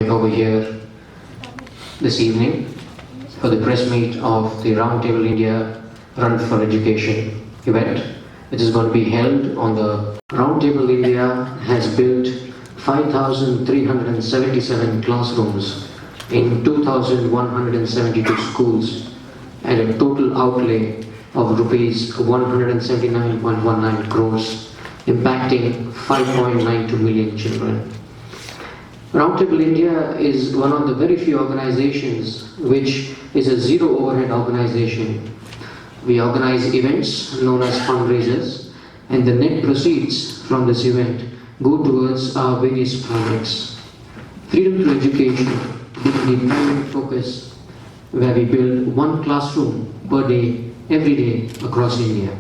over here this evening for the press meet of the Roundtable India Run for Education event, which is going to be held on the Roundtable India has built 5,377 classrooms in 2,172 schools at a total outlay of rupees 179.19 crores, impacting 5.92 million children. Roundtable India is one of the very few organizations which is a zero overhead organization. We organize events known as fundraisers, and the net proceeds from this event go towards our various projects. Freedom to Education being the primary focus, where we build one classroom per day, every day across India.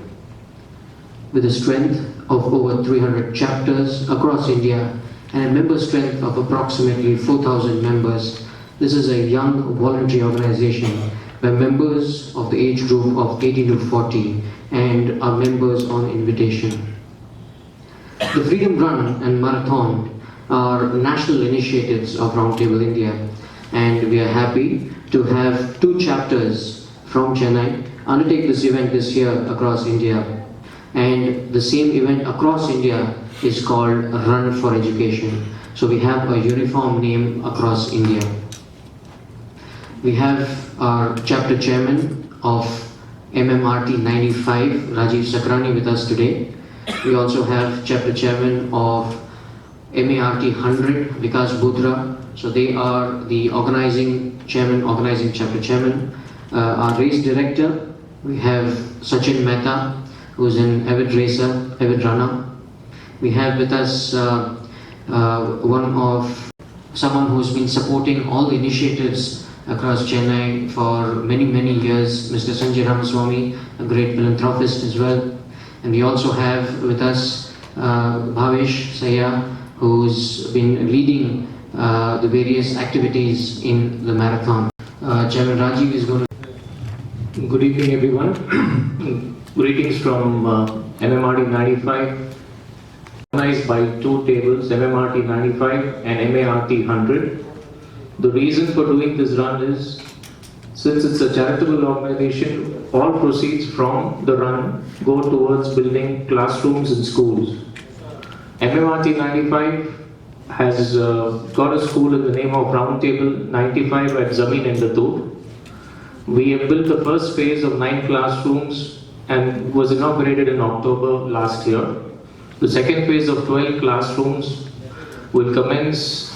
With a strength of over 300 chapters across India and a member strength of approximately 4,000 members, this is a young voluntary organization where members of the age group of 18 to 40 and are members on invitation. The Freedom Run and Marathon are national initiatives of Roundtable India, and we are happy to have two chapters from Chennai undertake this event this year across India. And the same event across India is called Run for Education. So we have a uniform name across India. We have our chapter chairman of MMRT 95, Rajiv Sakrani, with us today. We also have chapter chairman of MART 100, Vikas Budra. So they are the organizing chapter chairman. Our race director, we have Sachin Mehta, who's an avid racer, avid runner. We have with us someone who's been supporting all the initiatives across Chennai for many, many years, Mr. Sanjay Ramaswamy, a great philanthropist as well. And we also have with us Bhavesh Sayya, who's been leading the various activities in the marathon. Chairman Rajiv is going to... Good evening, everyone. Greetings from MMRT 95, organized by two tables, MMRT 95 and MART 100. The reason for doing this run is, since it's a charitable organization, all proceeds from the run go towards building classrooms in schools. MMRT 95 has got a school in the name of Roundtable 95 at Zameen and Datur. We have built the first phase of 9 classrooms and was inaugurated in October last year. The second phase of 12 classrooms will commence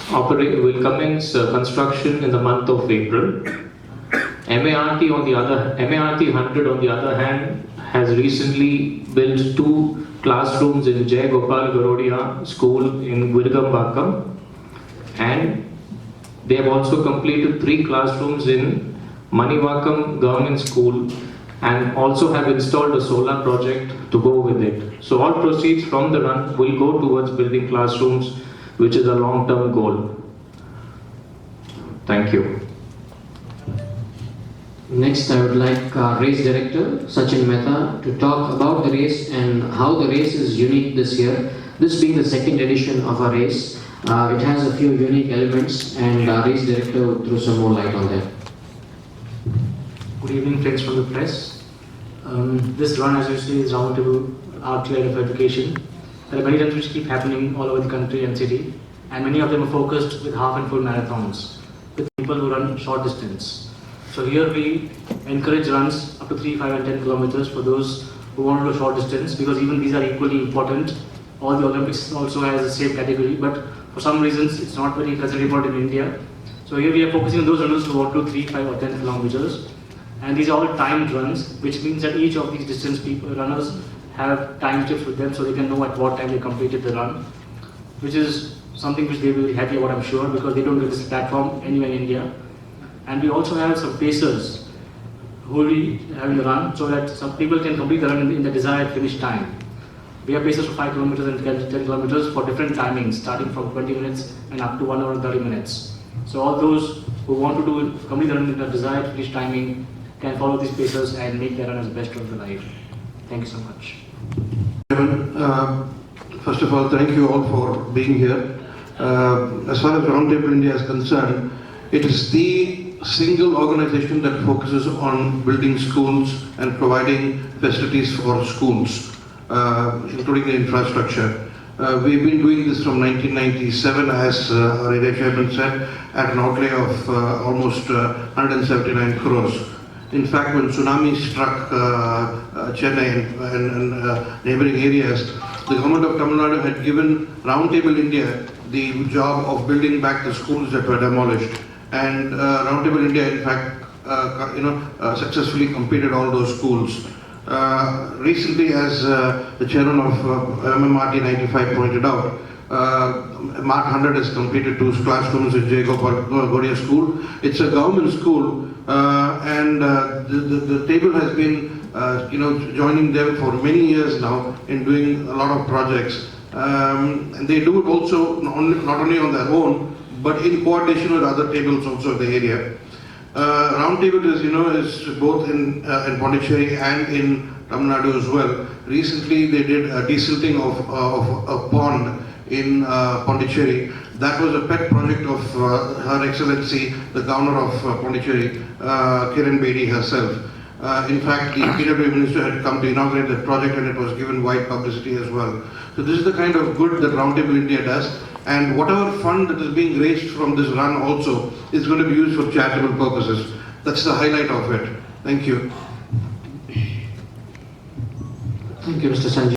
construction in the month of April. MART 100 on the other hand has recently built 2 classrooms in Jai Gopal Garodia School in Virugambakam, and they have also completed 3 classrooms in Manivakam Government School and also have installed a solar project to go with it. So all proceeds from the run will go towards building classrooms, which is a long-term goal. Thank you. Next, I would like our race director, Sachin Mehta, to talk about the race and how the race is unique this year. This being the second edition of our race, it has a few unique elements, and our race director will throw some more light on that. Good evening, friends from the press. This run, as you see, is Roundtable Outlet of Education. There are many runs which keep happening all over the country and city, and many of them are focused with half and full marathons, with people who run short distance. So here we encourage runs up to 3, 5 and 10 kilometers for those who want to do short distance, because even these are equally important. All the Olympics also has the same category, but for some reasons it's not very presently important in India. So here we are focusing on those runners who want to 3, 5 or 10 kilometers. And these are all timed runs, which means that each of these distance runners have time tips with them, so they can know at what time they completed the run, which is something which they will be happy about, I'm sure, because they don't get this platform anywhere in India. And we also have some pacers who will be having the run, so that some people can complete the run in the desired finish time. We have pacers for 5 kilometers and 10 kilometers for different timings, starting from 20 minutes and up to 1 hour and 30 minutes. So all those who want to complete the run in the desired finish timing can follow these pacers and make their run as the best of the life. Thank you so much. First of all, thank you all for being here. As far as Roundtable India is concerned, it is the single organization that focuses on building schools and providing facilities for schools, including the infrastructure. We've been doing this from 1997, as our area chairman said, at an outlay of almost 179 crores. In fact, when tsunami struck Chennai and neighboring areas, the government of Tamil Nadu had given Roundtable India the job of building back the schools that were demolished. And Roundtable India, in fact, successfully completed all those schools. Recently, as the chairman of MMRT 95 pointed out, Mark 100 has completed 2 classrooms in J. Gopal Godia School. It's a government school, and the table has been joining them for many years now in doing a lot of projects. And they do it also not only on their own, but in coordination with other tables also in the area. Roundtable, as you know, is both in Pondicherry and in Tamil Nadu as well. Recently, they did a desilting of a pond in Pondicherry. That was a pet project of Her Excellency, the Governor of Pondicherry, Kiran Bedi herself. In fact, the PWA Minister had come to inaugurate that project, and it was given wide publicity as well. So this is the kind of good that Roundtable India does. And whatever fund that is being raised from this run also is going to be used for charitable purposes. That's the highlight of it. Thank you. Thank you, Mr. Sanjay.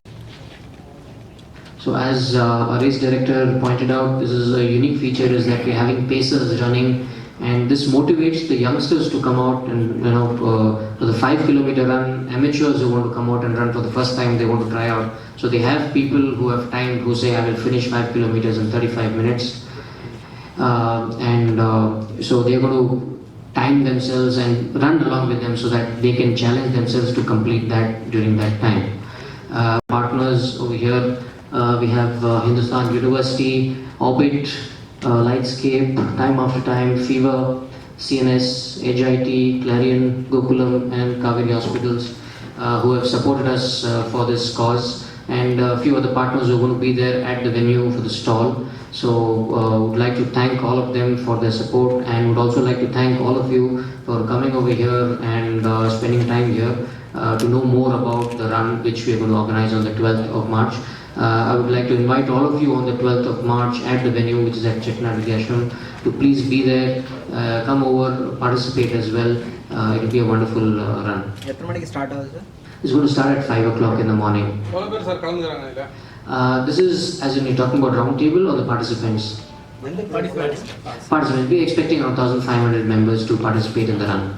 So as our race director pointed out, this is a unique feature is that we're having pacers running, and this motivates the youngsters to come out and for the 5 kilometer run. Amateurs who want to come out and run for the first time, they want to try out. So they have people who have time who say, I will finish 5 kilometers in 35 minutes. So they're going to time themselves and run along with them so that they can challenge themselves to complete that during that time. Partners over here, we have Hindustan University, Orbit, Lightscape, Time After Time, Fever, CNS, HIT, Clarion, Gokulam and Kaveri Hospitals who have supported us for this cause, and a few other partners who are going to be there at the venue for the stall. So would like to thank all of them for their support, and would also like to thank all of you for coming over here and spending time here to know more about the run which we are going to organize on the 12th of March. I would like to invite all of you on the 12th of March at the venue, which is at Chettinad Vidyashram, to please be there, come over, participate as well. It will be a wonderful run. It's going to start at 5 o'clock in the morning. This is, as in you're talking about round table or the participants? Participants. We're expecting around 1,500 members to participate in the run.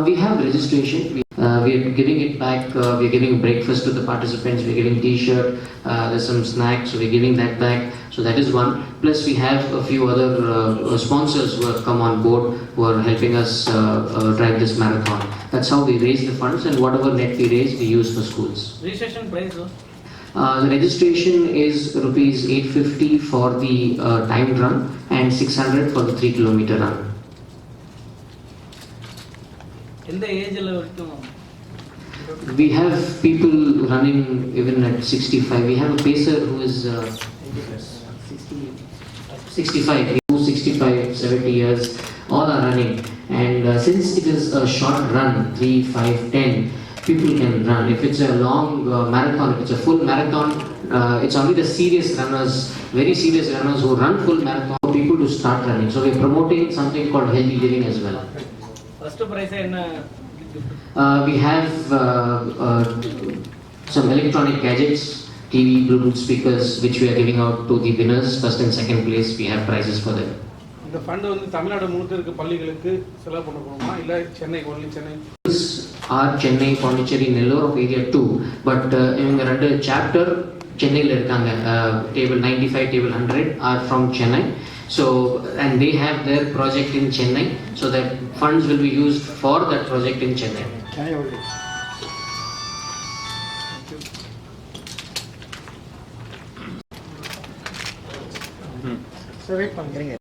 We have registration. We are giving it back. We are giving breakfast to the participants. We are giving T-shirt. There's some snacks. So we are giving that back. So that is one. Plus we have a few other sponsors who have come on board who are helping us drive this marathon. That's how we raise the funds, and whatever net we raise, we use for schools. Registration price? The registration is rupees 850 for the timed run and 600 for the 3 kilometer run. In the age level, we have people running even at 65. We have a pacer who is 65, 70 years, all are running. And since it is a short run, 3, 5, 10, people can run. If it's a long marathon, if it's a full marathon, it's only the serious runners, very serious runners who run full marathon, for people to start running. So we're promoting something called healthy living as well. First prize we have some electronic gadgets, TV, Bluetooth speakers, which we are giving out to the winners. First and second place, we have prizes for them. The fund வந்து தமிழ்நாடு முழுக்க இருக்க பள்ளிகளுக்கு செலவு பண்ண போறோமா இல்ல Chennai only Chennai are Chennai, Pondicherry, Nellore of area 2, but in the chapter Chennai la irukanga, table 95, table 100 are from Chennai. So, and they have their project in Chennai, so that funds will be used for that project in Chennai. So wait,